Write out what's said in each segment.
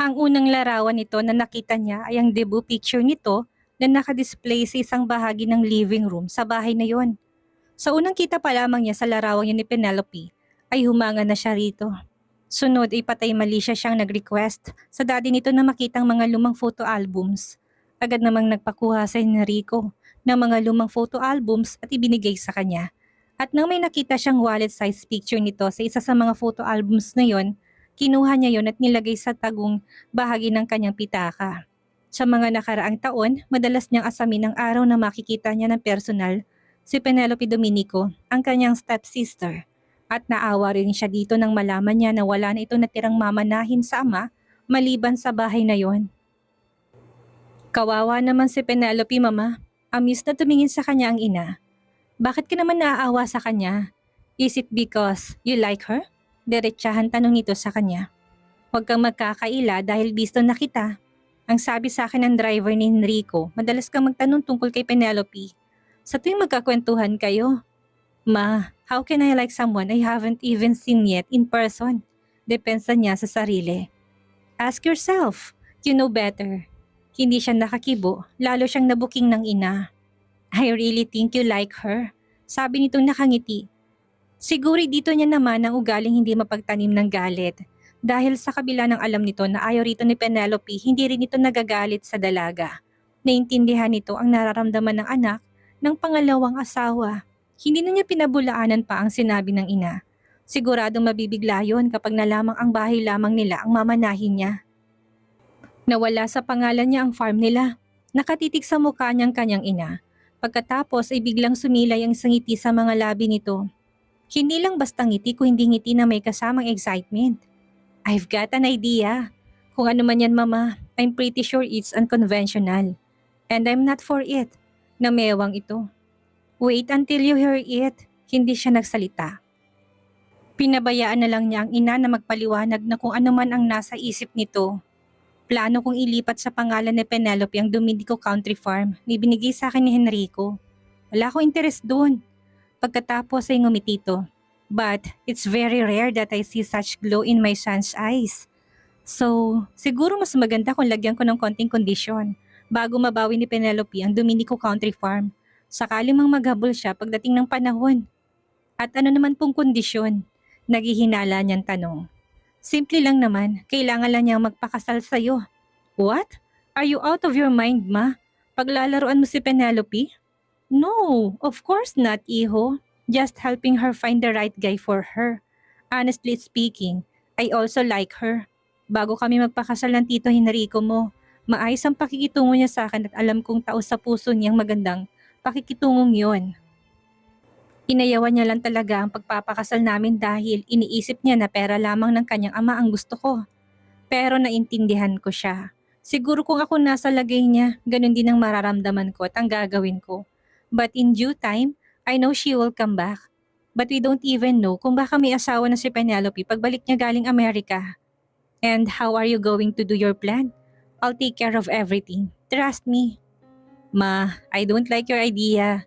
Ang unang larawan nito na nakita niya ay ang debut picture nito na nakadisplay sa isang bahagi ng living room sa bahay na yon. Sa unang kita pa lamang niya sa larawan niya ni Penelope, ay humanga na siya rito. Sunod ay patay mali siyang nag-request sa daddy nito na makitang mga lumang photo albums. Agad namang nagpakuha sa Enrico ng mga lumang photo albums at ibinigay sa kanya. At nang may nakita siyang wallet-size picture nito sa isa sa mga photo albums na yon, kinuha niya yon at nilagay sa tagong bahagi ng kanyang pitaka. Sa mga nakaraang taon, madalas niyang asamin ang araw na makikita niya ng personal si Penelope Dominico, ang kanyang stepsister. At naawa rin siya dito nang malaman niya na wala na ito natirang mamanahin sa ama maliban sa bahay na yon. Kawawa naman si Penelope, mama. Amused na tumingin sa kanya ang ina. Bakit ka naman naaawa sa kanya? Is it because you like her? Diretsahan tanong nito sa kanya. Huwag kang magkakaila dahil bisto na kita. Ang sabi sa akin ng driver ni Enrico, madalas kang magtanong tungkol kay Penelope. Sa tuwing magkakwentuhan kayo. Ma, how can I like someone I haven't even seen yet in person? Depensa niya sa sarili. Ask yourself. You know better. Hindi siya nakakibo, lalo siyang nabuking ng ina. I really think you like her. Sabi nitong nakangiti. Siguro dito niya naman ang ugaling hindi mapagtanim ng galit. Dahil sa kabila ng alam nito na ayaw rito ni Penelope, hindi rin ito nagagalit sa dalaga. Naintindihan nito ang nararamdaman ng anak ng pangalawang asawa. Hindi na niya pinabulaanan pa ang sinabi ng ina. Siguradong mabibigla yon kapag nalamang ang bahay lamang nila ang mamanahin niya. Nawala sa pangalan niya ang farm nila. Nakatitig sa mukha niyang kanyang ina. Pagkatapos ay biglang sumilay ang isang ngiti sa mga labi nito. Hindi lang basta ngiti kung hindi ngiti na may kasamang excitement. I've got an idea. Kung ano man yan, mama, I'm pretty sure it's unconventional. And I'm not for it. Namewang ito. Wait until you hear it. Hindi siya nagsalita. Pinabayaan na lang niya ang ina na magpaliwanag na kung ano man ang nasa isip nito. Plano kong ilipat sa pangalan ni Penelope ang Dominico Country Farm na ibinigay sa akin ni Enrico. Wala akong interes doon. Pagkatapos ay ngumiti ito. But it's very rare that I see such glow in my son's eyes. So, siguro mas maganda kung lagyan ko ng konting kondisyon bago mabawi ni Penelope ang Dominico Country Farm. Sakali mang maghabol siya pagdating ng panahon. At ano naman pong kondisyon? Naghihinala niyang tanong. Simple lang naman, kailangan lang niyang magpakasal sa'yo. What? Are you out of your mind, ma? Paglalaruan mo si Penelope? No, of course not, iho. Just helping her find the right guy for her. Honestly speaking, I also like her. Bago kami magpakasal ng Tito Henrico mo, maayos ang pakikitungo niya sa akin at alam kong taos sa puso niyang magandang pakikitungong yon. Inayawan niya lang talaga ang pagpapakasal namin dahil iniisip niya na pera lamang ng kanyang ama ang gusto ko. Pero naintindihan ko siya. Siguro kung ako nasa lagay niya, ganun din ang mararamdaman ko at ang gagawin ko. But in due time, I know she will come back. But we don't even know kung baka may asawa na si Penelope pagbalik niya galing Amerika. And how are you going to do your plan? I'll take care of everything. Trust me. Ma, I don't like your idea.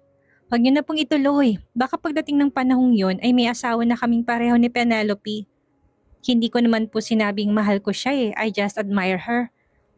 Huwag niyo na pong ituloy. Baka pagdating ng panahong yon ay may asawa na kaming pareho ni Penelope. Hindi ko naman po sinabing mahal ko siya I just admire her.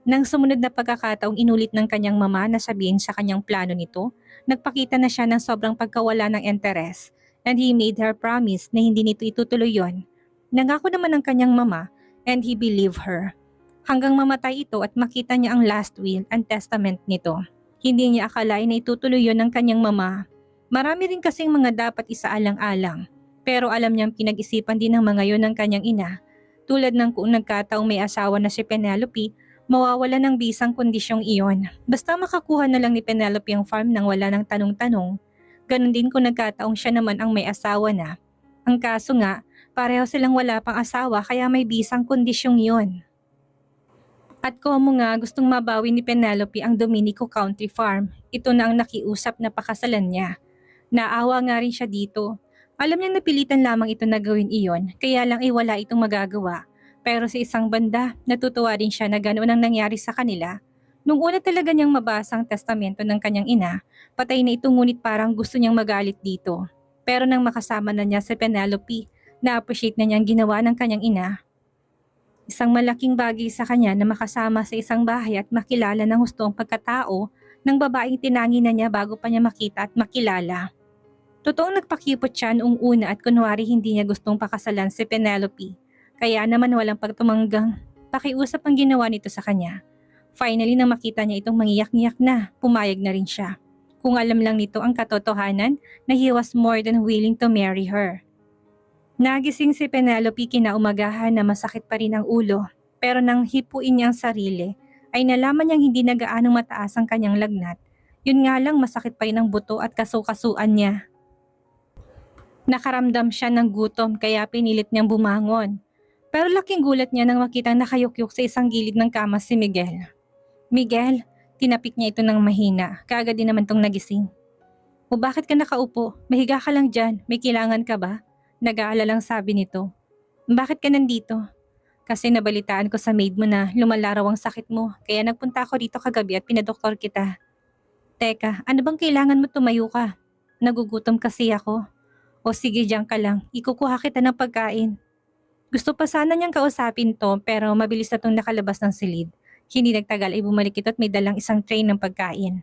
Nang sumunod na pagkakataong inulit ng kanyang mama na sabihin sa kanyang plano nito, nagpakita na siya ng sobrang pagkawala ng interes and he made her promise na hindi nito itutuloy yon. Nangako naman ng kanyang mama and he believed her. Hanggang mamatay ito at makita niya ang last will and testament nito. Hindi niya akalain na itutuloy yon ng kanyang mama. Marami rin kasing mga dapat isaalang-alang, pero alam niyang pinag-isipan din ng mga yon ng kanyang ina. Tulad ng kung nagkataong may asawa na si Penelope, mawawala ng bisang kondisyong iyon. Basta makakuha na lang ni Penelope ang farm nang wala ng tanong-tanong. Ganon din kung nagkataong siya naman ang may asawa na. Ang kaso nga, pareho silang wala pang asawa kaya may bisang kondisyong iyon. At komo nga gustong mabawi ni Penelope ang Dominico Country Farm, ito na ang nakiusap na pakasalan niya. Naawa nga rin siya dito. Alam niya napilitan lamang ito na gawin iyon, kaya lang wala itong magagawa. Pero sa isang banda, natutuwa din siya na ganoon ang nangyari sa kanila. Nung una talaga niyang mabasa ang testamento ng kanyang ina, patay na ito ngunit parang gusto niyang magalit dito. Pero nang makasama na niya si Penelope, na-appreciate na niyang ginawa ng kanyang ina. Isang malaking bagay sa kanya na makasama sa isang bahay at makilala ng hustong pagkatao ng babaeng tinangi na niya bago pa niya makita at makilala. Totoong nagpakipot siya noong una at kunwari hindi niya gustong pakasalan si Penelope. Kaya naman walang pagtumanggang pakiusap ang ginawa nito sa kanya. Finally nang makita niya itong mangiyak-ngiyak na, pumayag na rin siya. Kung alam lang nito ang katotohanan na he was more than willing to marry her. Nagising si Penelope kinaumagahan na masakit pa rin ang ulo, pero nang hipuin niya ang sarili, ay nalaman niyang hindi na gaanong mataas ang kanyang lagnat. Yun nga lang masakit pa rin ang buto at kasukasuan niya. Nakaramdam siya ng gutom kaya pinilit niyang bumangon. Pero laking gulat niya nang makitang nakayukyuk sa isang gilid ng kama si Miguel. Miguel, tinapik niya ito ng mahina, kaagad din naman tong nagising. O bakit ka nakaupo? Mahiga ka lang dyan, may kailangan ka ba? Nag-aalalang sabi nito. Bakit ka nandito? Kasi nabalitaan ko sa maid mo na lumala raw ang sakit mo, kaya nagpunta ako dito kagabi at pinadoktor kita. Teka, ano bang kailangan mo tumayo ka? Nagugutom kasi ako. O sige, diyan ka lang, ikukuha kita ng pagkain. Gusto pa sana niyang kausapin to pero mabilis na tong nakalabas ng silid. Hindi nagtagal ay bumalik ito at may dalang isang tray ng pagkain.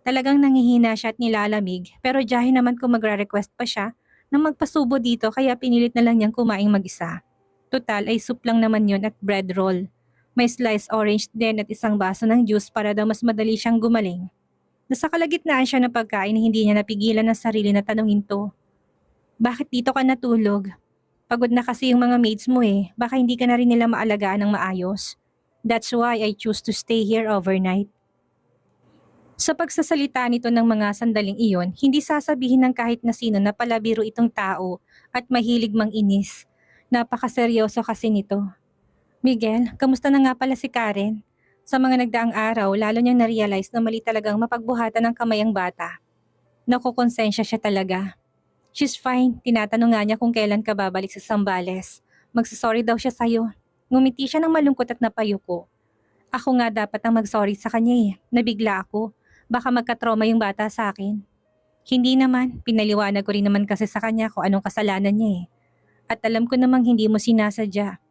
Talagang nangihina siya at nilalamig pero diyahin naman kung magre-request pa siya na magpasubo dito kaya pinilit na lang niyang kumaing mag-isa. Total ay soup lang naman yon at bread roll. May sliced orange din at isang baso ng juice para daw mas madali siyang gumaling. Nasa kalagitnaan siya ng pagkain na hindi niya napigilan ang sarili na tanungin to. Bakit dito ka natulog? Pagod na kasi yung mga maids mo baka hindi ka na rin nila maalagaan ng maayos. That's why I choose to stay here overnight. Sa pagsasalita nito ng mga sandaling iyon, hindi sasabihin ng kahit na sino na palabiro itong tao at mahilig mang inis. Napakaseryoso kasi nito. Miguel, kamusta na nga pala si Karen? Sa mga nagdaang araw, lalo niyang na-realize na mali talagang mapagbuhatan ng kamay ang bata. Nakukonsensya siya talaga. She's fine, tinatanong nga niya kung kailan ka babalik sa Sambales. Magsasorry daw siya sa'yo. Ngumiti siya ng malungkot at napayuko. Ako nga dapat ang mag-sorry sa kanya Nabigla ako. Baka magka-trauma yung bata sa akin. Hindi naman, pinaliwanag ko rin naman kasi sa kanya kung anong kasalanan niya At alam ko namang hindi mo sinasadya.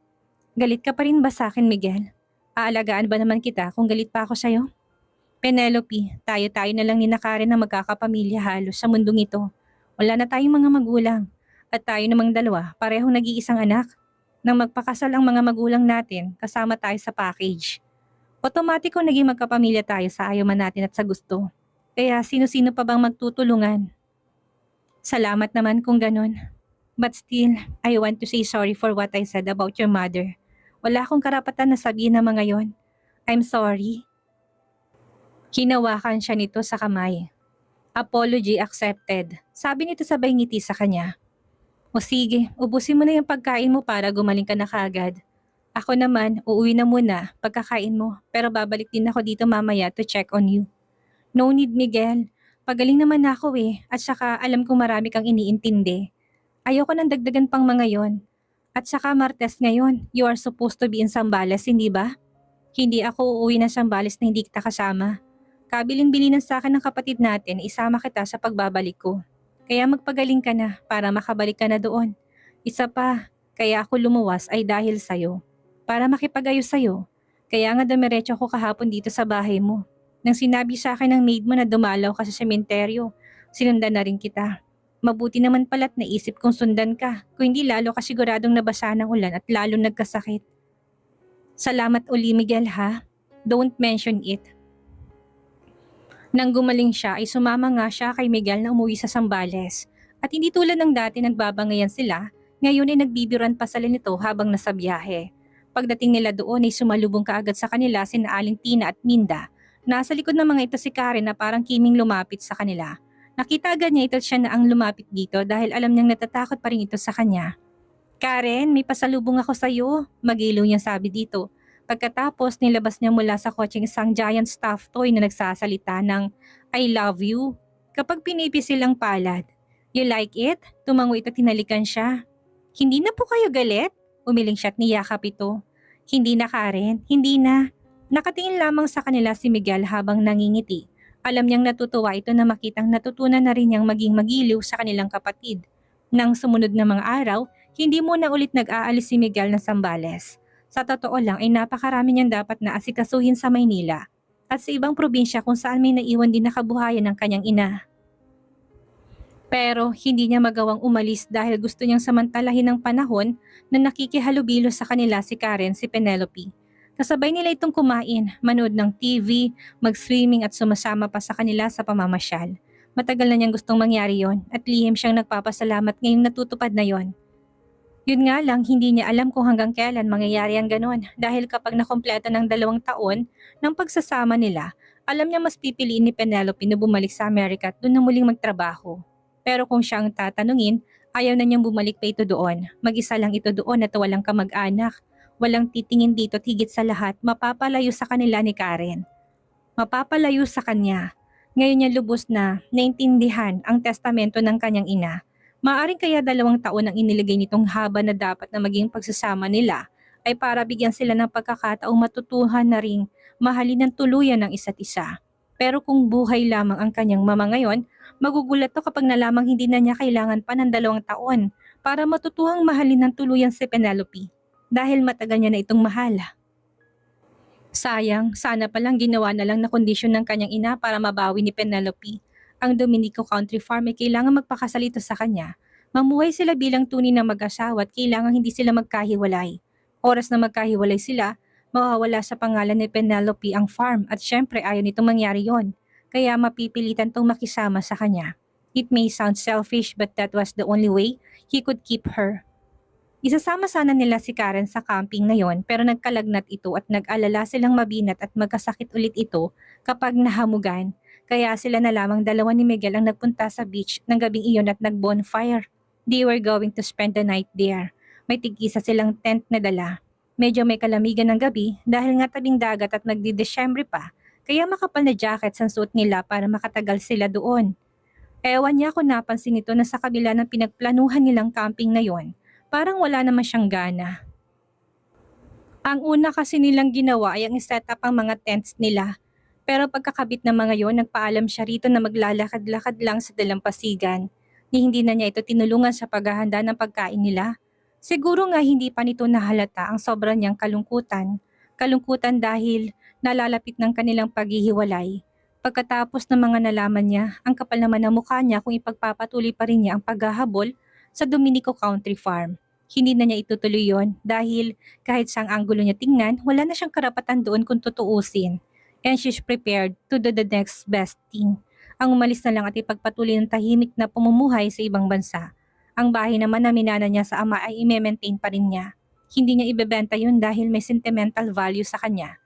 Galit ka pa rin ba sa akin, Miguel? Aalagaan ba naman kita kung galit pa ako sa'yo? Penelope, tayo-tayo na lang ni na Karen na magkakapamilya halos sa mundong ito. Wala na tayong mga magulang. At tayo namang dalawa, parehong nag-iisang anak. Nang magpakasal ang mga magulang natin, kasama tayo sa package. Otomatiko naging magkapamilya tayo sa ayaw man natin at sa gusto. Kaya sino-sino pa bang magtutulungan? Salamat naman kung ganun. But still, I want to say sorry for what I said about your mother. Wala akong karapatan na sabihin na mga yon. I'm sorry. Hinawakan siya nito sa kamay. Apology accepted. Sabi nito sabay ngiti sa kanya. O sige, ubusin mo na yung pagkain mo para gumaling ka na kaagad. Ako naman, uuwi na muna pagkakain mo pero babalik din ako dito mamaya to check on you. No need, Miguel. Pagaling naman ako at saka alam kong marami kang iniintindi. Ayoko nang dagdagan pang mga yon. At saka Martes ngayon, you are supposed to be in Sambales, hindi ba? Hindi ako uuwi ng Sambales na hindi kita kasama. Kabilin-bilinan sa akin ng kapatid natin, isama kita sa pagbabalik ko. Kaya magpagaling ka na para makabalik ka na doon. Isa pa, kaya ako lumuwas ay dahil sa'yo. Para makipag-ayos sa'yo. Kaya nga dumiretso ako kahapon dito sa bahay mo. Nang sinabi sa akin ng maid mo na dumalaw ka sa sementeryo, sinundan na rin kita. Mabuti naman pala't naisip kong sundan ka, kung hindi lalo ka siguradong nabasa ng ulan at lalo nagkasakit. Salamat uli Miguel ha. Don't mention it. Nang gumaling siya ay sumama nga siya kay Miguel na umuwi sa Sambales. At hindi tulad ng dati nagbabangayan sila, ngayon ay nagbibiruan pa sila nito habang nasa biyahe. Pagdating nila doon ay sumalubong kaagad sa kanila sina Aling Tina at Minda. Nasa likod ng mga ito si Karen na parang kiming lumapit sa kanila. Nakita agad niya ito siya na ang lumapit dito dahil alam niyang natatakot pa rin ito sa kanya. Karen, may pasalubong ako sa iyo, magiliw niyang sabi dito. Pagkatapos nilabas niya mula sa kotseng isang giant stuffed toy na nagsasalita ng I love you. Kapag pinipisil ang palad. You like it? Tumango ito tinalikan siya. Hindi na po kayo galit? Umiling siya at niyakap ito. Hindi na Karen, hindi na. Nakatingin lamang sa kanila si Miguel habang nangingiti. Alam niyang natutuwa ito na makitang natutunan na rin niyang maging magiliw sa kanilang kapatid. Nang sumunod na mga araw, hindi muna ulit nag-aalis si Miguel ng Sambales. Sa totoo lang ay napakarami niyang dapat na asikasuhin sa Maynila at sa ibang probinsya kung saan may naiwan din na kabuhayan ng kanyang ina. Pero hindi niya magawang umalis dahil gusto niyang samantalahin ng panahon na nakikihalubilo sa kanila si Karen, si Penelope. Kasabay nila itong kumain, manood ng TV, mag-swimming at sumasama pa sa kanila sa pamamasyal. Matagal na niyang gustong mangyari yon at lihim siyang nagpapasalamat ngayong natutupad na yon. Yun nga lang, hindi niya alam kung hanggang kailan mangyayari ang ganon dahil kapag nakompleto ng 2 taon ng pagsasama nila, alam niya mas pipiliin ni Penelope na bumalik sa Amerika at doon na muling magtrabaho. Pero kung siya ang tatanungin, ayaw na niyang bumalik pa ito doon. Mag-isa lang ito doon at walang kamag-anak. Walang titingin dito at higit sa lahat, mapapalayo sa kanila ni Karen. Mapapalayo sa kanya. Ngayon niya lubos na naintindihan ang testamento ng kanyang ina. Maaring kaya 2 taon ang inilagay nitong haba na dapat na maging pagsasama nila ay para bigyan sila ng pagkakataong matutuhan na ring mahalin ng tuluyan ng isa't isa. Pero kung buhay lamang ang kanyang mama ngayon, magugulat to kapag nalamang hindi na niya kailangan pa ng 2 taon para matutuhang mahalin ng tuluyan si Penelope dahil matagal niya na itong mahal. Sayang, sana palang ginawa na lang na kondisyon ng kanyang ina para mabawi ni Penelope. Ang Dominico Country Farm ay kailangan magpakasalito sa kanya. Mamuhay sila bilang tunay na mag-asawa at kailangan hindi sila magkahiwalay. Oras na magkahiwalay sila, mawawala sa pangalan ni Penelope ang farm at syempre ayaw nitong mangyari yon. Kaya mapipilitan tong makisama sa kanya. It may sound selfish but that was the only way he could keep her. Isasama sana nila si Karen sa camping na yon pero nagkalagnat ito at nag-alala silang mabinat at magkasakit ulit ito kapag nahamugan. Kaya sila na lamang dalawa ni Miguel ang nagpunta sa beach ng gabing iyon at nag-bonfire. They were going to spend the night there. May tig-isa silang tent na dala. Medyo may kalamigan ng gabi dahil nga tabing dagat at nagdi-Desyembre pa, kaya makapal na jackets ang suot nila para makatagal sila doon. Ewan niya kung napansin nito na sa kabila ng pinagplanuhan nilang camping na yon, parang wala naman siyang gana. Ang una kasi nilang ginawa ay ang set up ang mga tents nila. Pero pagkakabit ng mga yon, nagpaalam siya rito na maglalakad-lakad lang sa dalampasigan. Hindi na niya ito tinulungan sa paghahanda ng pagkain nila. Siguro nga hindi pa nito nahalata ang sobrang niyang kalungkutan. Kalungkutan dahil nalalapit ng kanilang paghihiwalay. Pagkatapos ng mga nalaman niya, ang kapal naman ng mukha niya kung ipagpapatuloy pa rin niya ang paghahabol sa Dominico Country Farm. Hindi na niya itutuloy yon dahil kahit saang anggulo niya tingnan, wala na siyang karapatan doon kung tutuusin. And she's prepared to do the next best thing. Ang umalis na lang at ipagpatuloy ng tahimik na pamumuhay sa ibang bansa. Ang bahay naman na minana niya sa ama ay i-maintain pa rin niya. Hindi niya ibebenta yun dahil may sentimental value sa kanya.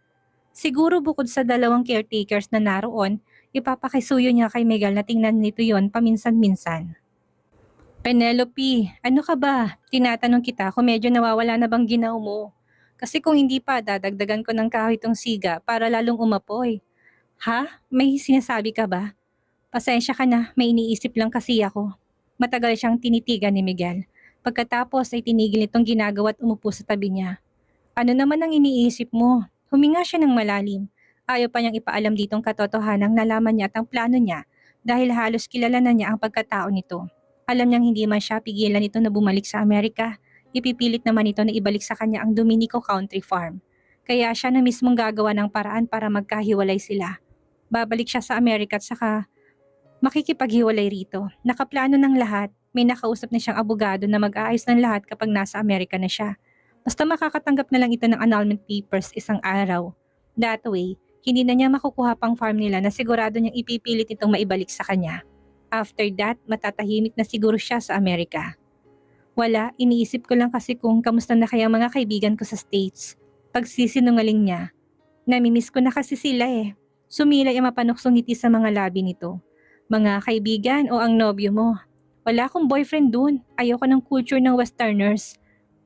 Siguro bukod sa 2 caretakers na naroon, ipapakisuyo niya kay Miguel na tingnan nito yon paminsan-minsan. Penelope, ano ka ba? Tinatanong kita kung medyo nawawala na bang ginaw mo. Kasi kung hindi pa, dadagdagan ko ng kahoy itong siga para lalong umapoy. Ha? May sinasabi ka ba? Pasensya ka na, may iniisip lang kasi ako. Matagal siyang tinitigan ni Miguel. Pagkatapos ay tinigil itong ginagawa at umupo sa tabi niya. Ano naman ang iniisip mo? Huminga siya ng malalim. Ayaw pa niyang ipaalam ditong katotohanang nalaman niya at ang plano niya dahil halos kilala na niya ang pagkatao nito. Alam niyang hindi man siya pigilan ito na bumalik sa Amerika. Ipipilit naman ito na ibalik sa kanya ang Dominico Country Farm. Kaya siya na mismong gagawa ng paraan para magkahiwalay sila. Babalik siya sa Amerika at saka makikipaghiwalay rito. Nakaplano ng lahat. May nakausap na siyang abogado na mag-aayos ng lahat kapag nasa Amerika na siya. Basta makakatanggap na lang ito ng annulment papers isang araw. That way, hindi na niya makukuha pang farm nila na sigurado niyang ipipilit itong maibalik sa kanya. After that, matatahimik na siguro siya sa Amerika. Wala, iniisip ko lang kasi kung kamusta na kaya mga kaibigan ko sa States. Pagsisinungaling niya. Namimiss ko na kasi sila eh. Sumilay ang mapanuksong ngiti sa mga labi nito. Mga kaibigan o ang nobyo mo? Wala akong boyfriend dun. Ayoko ng culture ng westerners.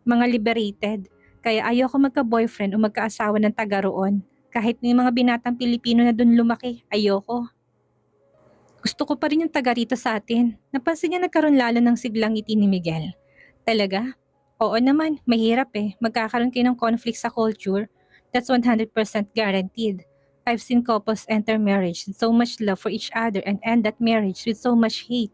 Mga liberated. Kaya ayoko magka-boyfriend o magkaasawa ng taga roon. Kahit may mga binatang Pilipino na dun lumaki, ayoko. Gusto ko pa rin yung taga rito sa atin. Napansin niya nagkaroon lalo ng siglang ngiti ni Miguel. Talaga? Oo naman, mahirap eh. Magkakaroon kayo ng conflict sa culture. That's 100% guaranteed. I've seen couples enter marriage with so much love for each other and end that marriage with so much hate.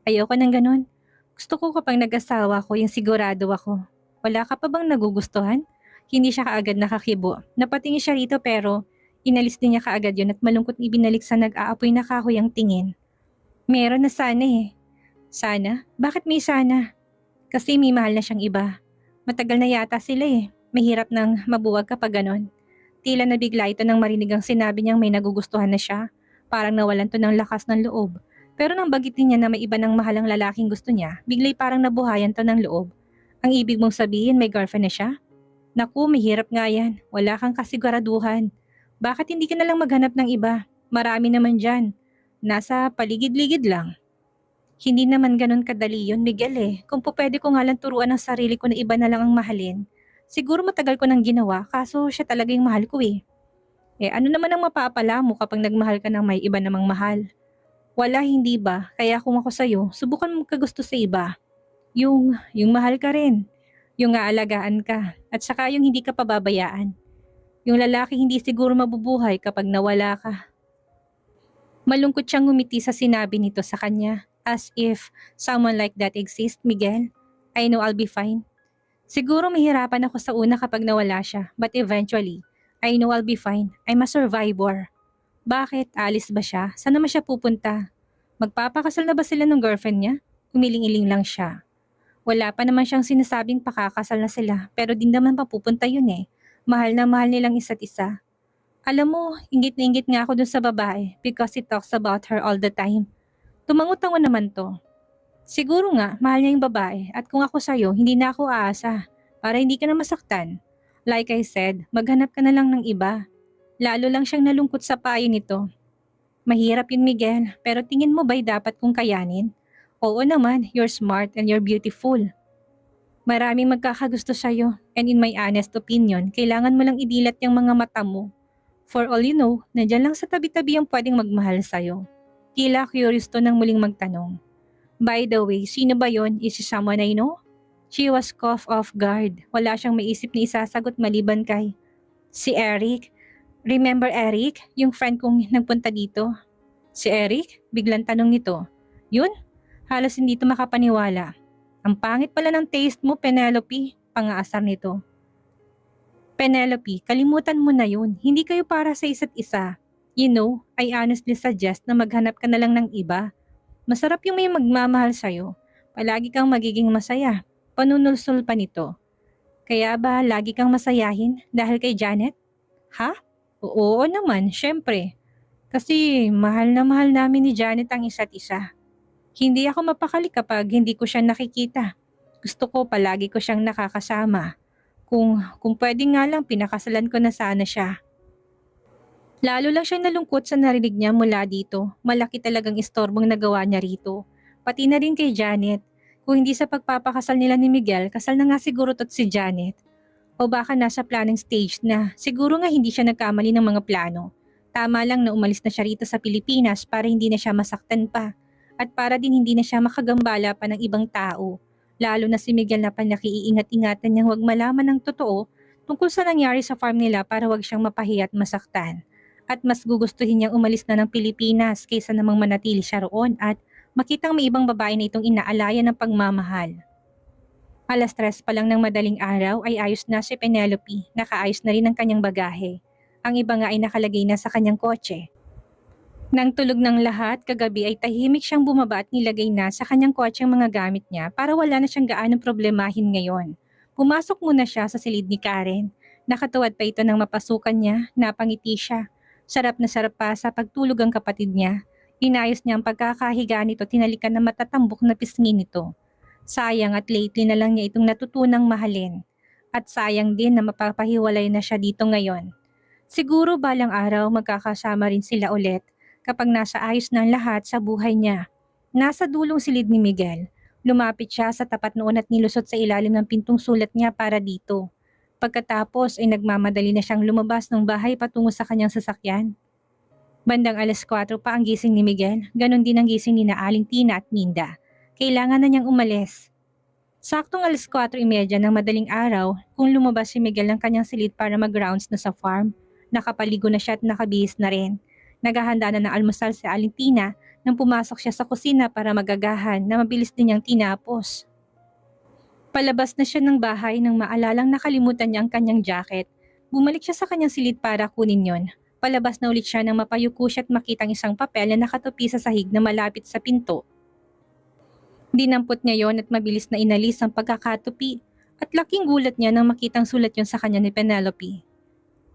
Ayoko ng ganun. Gusto ko kapag nag-asawa ko, yung sigurado ako. Wala ka pa bang nagugustuhan? Hindi siya kaagad nakakibo. Napatingin siya rito pero inalis din niya kaagad yun at malungkot ibinalik sa nag-aapoy na kahoy ang tingin. Meron na sana eh. Sana? Bakit may sana? Kasi may mahal na siyang iba. Matagal na yata sila eh. Mahirap nang mabuwag kapag ganon. Tila nabigla ito nang marinig ang sinabi niyang may nagugustuhan na siya. Parang nawalan to ng lakas ng loob. Pero nang bagitin niya na may iba ng mahalang lalaking gusto niya, bigla'y parang nabuhayan to ng loob. Ang ibig mong sabihin may girlfriend na siya? Naku, mahirap nga yan. Wala kang kasiguraduhan. Bakit hindi ka na lang maghanap ng iba? Marami naman dyan. Nasa paligid-ligid lang. Hindi naman ganun kadali yun, Miguel eh. Kung po pwede ko nga lang turuan ang sarili ko na iba na lang ang mahalin. Siguro matagal ko nang ginawa, kaso siya talaga yung mahal ko eh. Eh ano naman ang mapapala mo kapag nagmahal ka ng may iba namang mahal? Wala, hindi ba? Kaya kung ako sa'yo, subukan mo kagusto sa iba. Yung mahal ka rin. Yung aalagaan ka. At saka yung hindi ka pababayaan. Yung lalaki hindi siguro mabubuhay kapag nawala ka. Malungkot siyang ngumiti sa sinabi nito sa kanya. As if someone like that exists, Miguel. I know I'll be fine. Siguro mahirapan ako sa una kapag nawala siya. But eventually, I know I'll be fine. I'm a survivor. Bakit? Alis ba siya? Saan naman siya pupunta? Magpapakasal na ba sila ng girlfriend niya? Umiling-iling lang siya. Wala pa naman siyang sinasabing pakakasal na sila, pero din naman papupunta yun eh. Mahal na mahal nilang isa't isa. Alam mo, inggit na inggit nga ako dun sa babae because he talks about her all the time. Tumangot-tango naman to. Siguro nga, mahal niya yung babae at kung ako sa'yo, hindi na ako aasa para hindi ka na masaktan. Like I said, maghanap ka na lang ng iba. Lalo lang siyang nalungkot sa payo nito. Mahirap yun, Miguel, pero tingin mo ba'y dapat kong kayanin? Oo naman, you're smart and you're beautiful. Maraming magkakagusto sa'yo and in my honest opinion, kailangan mo lang idilat yung mga mata mo. For all you know, nandyan lang sa tabi-tabi ang pwedeng magmahal sa'yo. Tila curious to nang muling magtanong. By the way, sino ba yon? Is she someone I know? She was caught off guard. Wala siyang maisip na isasagot maliban kay si Eric. Remember Eric? Yung friend kong nagpunta dito? Si Eric? Biglang tanong nito. Yun? Halos hindi ito makapaniwala. Ang pangit pala ng taste mo, Penelope. Pangaasar nito. Penelope, kalimutan mo na yun. Hindi kayo para sa isa't isa. You know, I honestly suggest na maghanap ka na lang ng iba. Masarap yung may magmamahal sa'yo. Palagi kang magiging masaya. Panunulsul pa nito. Kaya ba lagi kang masayahin dahil kay Janet? Ha? Oo naman, syempre. Kasi mahal na mahal namin ni Janet ang isa't isa. Hindi ako mapakali kapag hindi ko siya nakikita. Gusto ko palagi ko siyang nakakasama. Kung pwede nga lang pinakasalan ko na sana siya. Lalo lang siyang nalungkot sa narinig niya mula dito. Malaki talagang istorbong nagawa niya rito. Pati na rin kay Janet. Kung hindi sa pagpapakasal nila ni Miguel, kasal na nga siguro tot si Janet. O baka nasa planning stage na. Siguro nga hindi siya nagkamali ng mga plano. Tama lang na umalis na siya rito sa Pilipinas para hindi na siya masaktan pa. At para din hindi na siya makagambala pa ng ibang tao. Lalo na si Miguel na panakiiingat-ingatan niyang huwag malaman ng totoo tungkol sa nangyari sa farm nila para huwag siyang mapahiya at masaktan. At mas gugustuhin niyang umalis na ng Pilipinas kaysa namang manatili siya roon at makitang may ibang babae na itong inaalaya ng pagmamahal. 3:00 pa lang ng madaling araw ay ayos na si Penelope, nakaayos na rin ang kanyang bagahe. Ang iba nga ay nakalagay na sa kanyang kotse. Nang tulog ng lahat, kagabi ay tahimik siyang bumaba at nilagay na sa kanyang kotse ang mga gamit niya para wala na siyang gaanong problemahin ngayon. Pumasok muna siya sa silid ni Karen. Nakatuwad pa ito nang mapasukan niya, napangiti siya. Sarap na sarap pa sa pagtulog ang kapatid niya. Inayos niya ang pagkakahiga nito, tinalikan na matatambok na pisngi nito. Sayang at lately na lang niya itong natutunang mahalin. At sayang din na mapapahiwalay na siya dito ngayon. Siguro balang araw magkakasama rin sila ulit kapag nasa ayos ng lahat sa buhay niya. Nasa dulong silid ni Miguel. Lumapit siya sa tapat noon at nilusot sa ilalim ng pintong sulat niya para dito. Pagkatapos ay nagmamadali na siyang lumabas ng bahay patungo sa kanyang sasakyan. Bandang 4:00 pa ang gising ni Miguel, ganon din ang gising ni na Aling Tina at Minda. Kailangan na niyang umalis. Saktong 4:30 ng madaling araw, kung lumabas si Miguel ng kanyang silid para mag-rounds na sa farm, nakapaligo na siya at nakabihis na rin. Naghahanda na ng almusal si Aling Tina nang pumasok siya sa kusina para magagahan na mabilis din niyang tinapos. Palabas na siya ng bahay nang maalalang nakalimutan niya ang kanyang jacket. Bumalik siya sa kanyang silid para kunin yon. Palabas na ulit siya nang mapayuko siya at makitang isang papel na nakatupi sa sahig na malapit sa pinto. Dinampot niya yon at mabilis na inalis ang pagkakatupi at laking gulat niya nang makitang sulat yon sa kanya ni Penelope.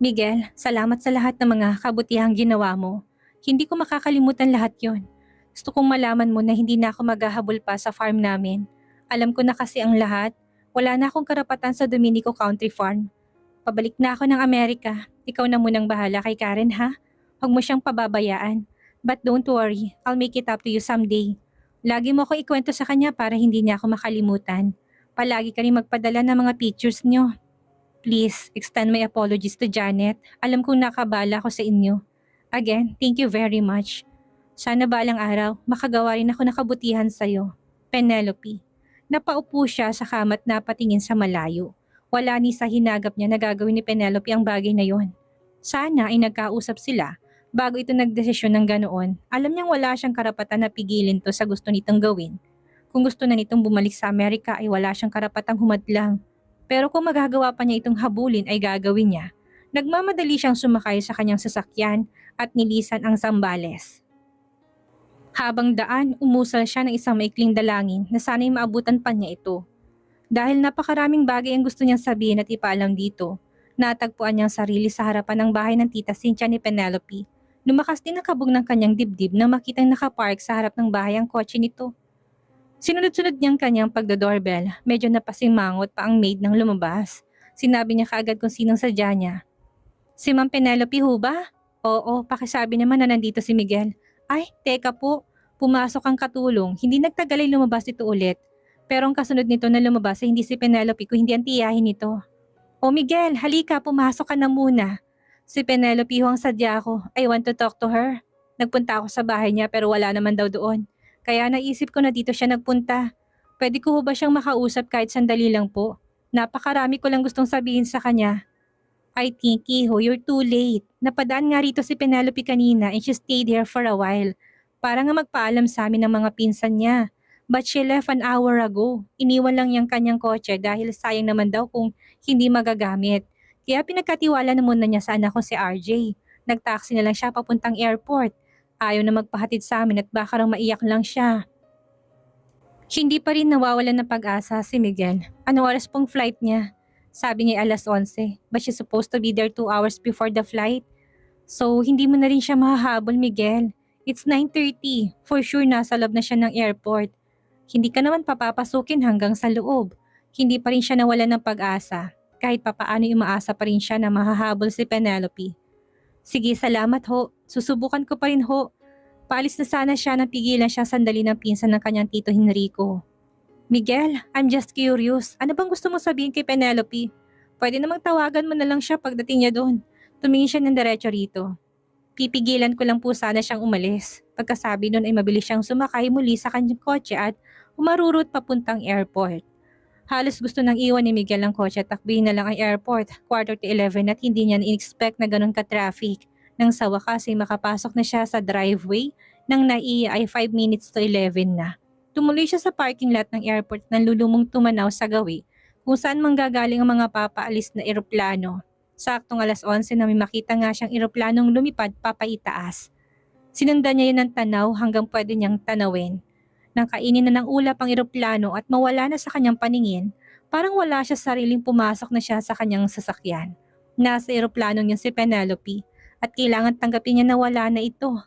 Miguel, salamat sa lahat ng mga kabutihang ginawa mo. Hindi ko makakalimutan lahat yon. Gusto kong malaman mo na hindi na ako maghahabol pa sa farm namin. Alam ko na kasi ang lahat. Wala na akong karapatan sa Dominico Country Farm. Pabalik na ako ng Amerika. Ikaw na munang bahala kay Karen ha. Huwag mo siyang pababayaan. But don't worry, I'll make it up to you someday. Lagi mo ako ikwento sa kanya para hindi niya ako makalimutan. Palagi ka rin magpadala ng mga pictures niyo. Please, extend my apologies to Janet. Alam kong nakabala ako sa inyo. Again, thank you very much. Sana balang araw, makagawa rin ako ng kabutihan sa'yo. Penelope. Napaupo siya sa kama at napatingin sa malayo. Wala ni sa hinagap niya na gagawin ni Penelope ang bagay na yon. Sana ay nagkausap sila bago ito nagdesisyon ng ganoon. Alam niyang wala siyang karapatan na pigilin to sa gusto nitong gawin. Kung gusto na nitong bumalik sa Amerika ay wala siyang karapatang humadlang. Pero kung magagawa pa niya itong habulin ay gagawin niya. Nagmamadali siyang sumakay sa kanyang sasakyan at nilisan ang Zambales. Habang daan, umusal siya ng isang maikling dalangin na sana'y maabutan pa niya ito. Dahil napakaraming bagay ang gusto niyang sabihin at ipaalam dito, natagpuan niyang sarili sa harapan ng bahay ng tita Cynthia ni Penelope. Lumakas din ang kabog ng kanyang dibdib na makitang nakapark sa harap ng bahay ang kotse nito. Sinunod-sunod niyang kanyang pagdodoorbell, medyo napasimangot pa ang maid nang lumabas. Sinabi niya kaagad kung sinong sadya niya. Si Ma'am Penelope ho ba? Oo, pakisabi naman na nandito si Miguel. Ay, teka po. Pumasok ang katulong. Hindi nagtagal ay lumabas ito ulit. Pero ang kasunod nito na lumabas ay hindi si Penelope ko, hindi ang tiyahin nito. O Miguel, halika, pumasok ka na muna. Si Penelope ho ang sadya ko. I want to talk to her. Nagpunta ako sa bahay niya pero wala naman daw doon. Kaya naisip ko na dito siya nagpunta. Pwede ko ho ba siyang makausap kahit sandali lang po? Napakarami ko lang gustong sabihin sa kanya. I think, Iho, you're too late. Napadaan nga rito si Penelope kanina and she stayed here for a while. Para nga magpaalam sa amin ng mga pinsan niya. But she left an hour ago. Iniwan lang niyang kanyang kotse dahil sayang naman daw kung hindi magagamit. Kaya pinagkatiwala na muna niya sa anak ko si RJ. Nagtaxi na lang siya papuntang airport. Ayaw na magpahatid sa amin at baka raw maiyak lang siya. Hindi pa rin nawawalan ng pag-asa si Miguel. Anong oras pong flight niya? Sabi niya 11:00, but she's supposed to be there 2 hours before the flight. So, hindi mo na rin siya mahahabol, Miguel. It's 9:30. For sure nasa loob na siya ng airport. Hindi ka naman papapasukin hanggang sa loob. Hindi pa rin siya nawalan ng pag-asa. Kahit papaano umaasa pa rin siya na mahahabol si Penelope. Sige, salamat ho. Susubukan ko pa rin ho. Paalis na sana siya nang pigilan siya sandali ng pinsan ng kanyang tito Henrico. Miguel, I'm just curious. Ano bang gusto mong sabihin kay Penelope? Pwede namang tawagan mo na lang siya pagdating niya doon. Tumingin siya ng diretso rito. Pipigilan ko lang po sana siyang umalis. Pagkasabi nun ay mabilis siyang sumakay muli sa kanyang kotse at umarurot papuntang airport. Halos gusto nang iwan ni Miguel ang kotse at takbihin na lang ang airport, 11:15 at hindi niya in-expect na ganun ka-traffic. Nang sa wakas ay makapasok na siya sa driveway nang naiya ay 5 minutes to 11 na. Tumuloy siya sa parking lot ng airport nang lulumong tumanaw sa gawi kung saan manggagaling ang mga papaalis na eroplano. Saktong 11:00 na may makita nga siyang eroplanong lumipad papaitaas. Sinundan niya yun ng tanaw hanggang pwede niyang tanawin. Nang kainin na ng ulap ang eroplano at mawala na sa kanyang paningin, parang wala siya sariling pumasok na siya sa kanyang sasakyan. Nasa eroplanong yun si Penelope at kailangan tanggapin niya na wala na ito.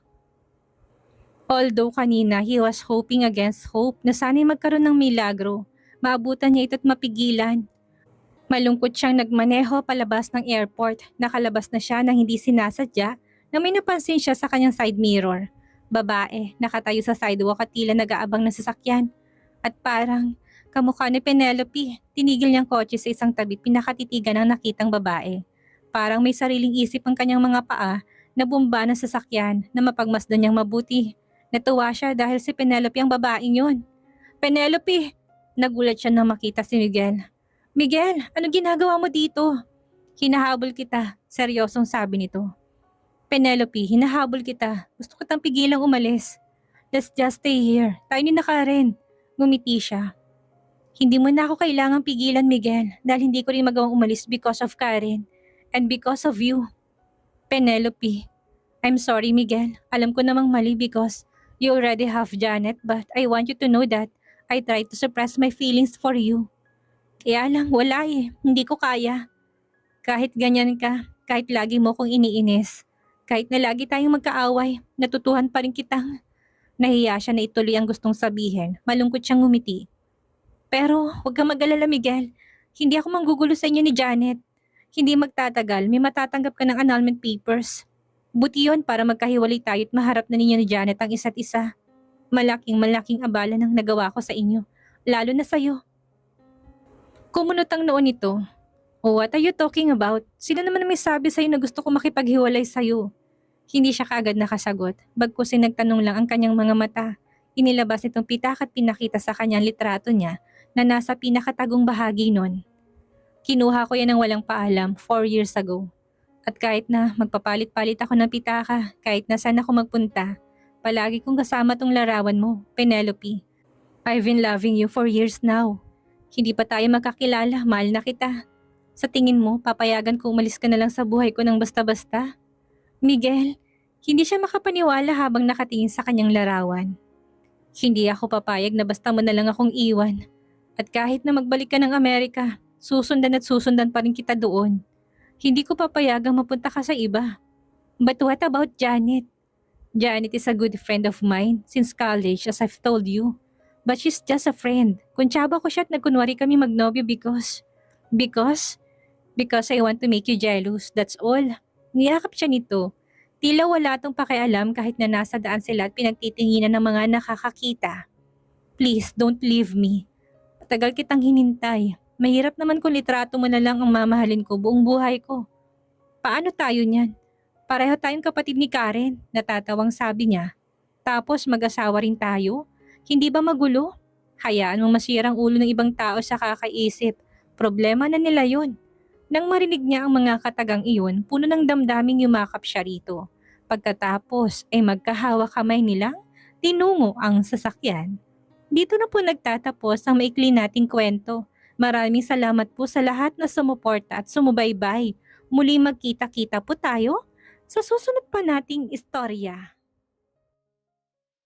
Although kanina he was hoping against hope na sana'y magkaroon ng milagro, maabutan niya ito at mapigilan. Malungkot siyang nagmaneho palabas ng airport, nakalabas na siya nang hindi sinasadya na may napansin siya sa kanyang side mirror. Babae, nakatayo sa sidewalk at tila nag-aabang ng sasakyan. At parang kamukha ni Penelope, tinigil niyang kotse sa isang tabi pinakatitigan ng nakitang babae. Parang may sariling isip ang kanyang mga paa na bumba ng sasakyan na mapagmasdan niyang mabuti. Natuwa siya dahil si Penelope ang babaeng yun. Penelope! Nagulat siya nang makita si Miguel. Miguel, ano ginagawa mo dito? Hinahabol kita, seryosong sabi nito. Penelope, hinahabol kita. Gusto kitang pigilang umalis. Let's just stay here. Tayo ni na Karen. Ngumiti siya. Hindi mo na ako kailangang pigilan, Miguel, dahil hindi ko rin magawang umalis because of Karen and because of you, Penelope. I'm sorry, Miguel. Alam ko namang mali because you already have Janet, but I want you to know that I tried to suppress my feelings for you. Kaya lang, wala eh. Hindi ko kaya. Kahit ganyan ka, kahit lagi mo kong iniinis, kahit na lagi tayong magkaaway, natutuhan pa rin kitang. Nahiya siya na ituloy ang gustong sabihin. Malungkot siyang ngumiti. Pero huwag kang mag-alala, Miguel. Hindi ako manggugulo sa inyo ni Janet. Hindi magtatagal, may matatanggap ka ng annulment papers. Buti yun para magkahiwalay tayo at maharap na ninyo ni Janet ang isa't isa. Malaking abala ng nagawa ko sa inyo, lalo na sa'yo. Kumunot ang noon nito. Oh, what are you talking about? Sino naman may sabi sa'yo na gusto ko makipaghiwalay sa'yo? Hindi siya kaagad nakasagot, bagkus ay nagtanong lang ang kanyang mga mata. Inilabas nitong pitak at pinakita sa kanyang litrato niya na nasa pinakatagong bahagi nun. Kinuha ko yan ng walang paalam 4 years ago. At kahit na magpapalit-palit ako ng pitaka, kahit na saan ako magpunta, palagi kong kasama tong larawan mo, Penelope. I've been loving you for years now. Hindi pa tayo magkakilala, mahal na kita. Sa tingin mo, papayagan ko umalis ka na lang sa buhay ko ng basta-basta? Miguel, hindi siya makapaniwala habang nakatingin sa kanyang larawan. Hindi ako papayag na basta mo na lang akong iwan. At kahit na magbalik ka ng Amerika, susundan pa rin kita doon. Hindi ko papayagang mapunta ka sa iba. But what about Janet? Janet is a good friend of mine since college, as I've told you. But she's just a friend. Kuntsaba ko siya at nagkunwari kami magnobyo because I want to make you jealous, that's all. Niyakap siya nito. Tila wala tong pakialam kahit na nasa daan sila at pinagtitinginan ng mga nakakakita. Please, don't leave me. Matagal kitang hinintay. Mahirap naman kung litrato mo na lang ang mamahalin ko buong buhay ko. Paano tayo niyan? Pareho tayong kapatid ni Karen, natatawang sabi niya. Tapos mag-asawa rin tayo? Hindi ba magulo? Hayaan mong masirang ulo ng ibang tao sa kakaisip. Problema na nila yun. Nang marinig niya ang mga katagang iyon, puno ng damdaming yumakap siya rito. Pagkatapos ay magkahawa kamay nilang tinungo ang sasakyan. Dito na po nagtatapos ang maikli nating kwento. Maraming salamat po sa lahat na sumuporta at sumubaybay. Muli magkita-kita po tayo sa susunod pa nating istorya.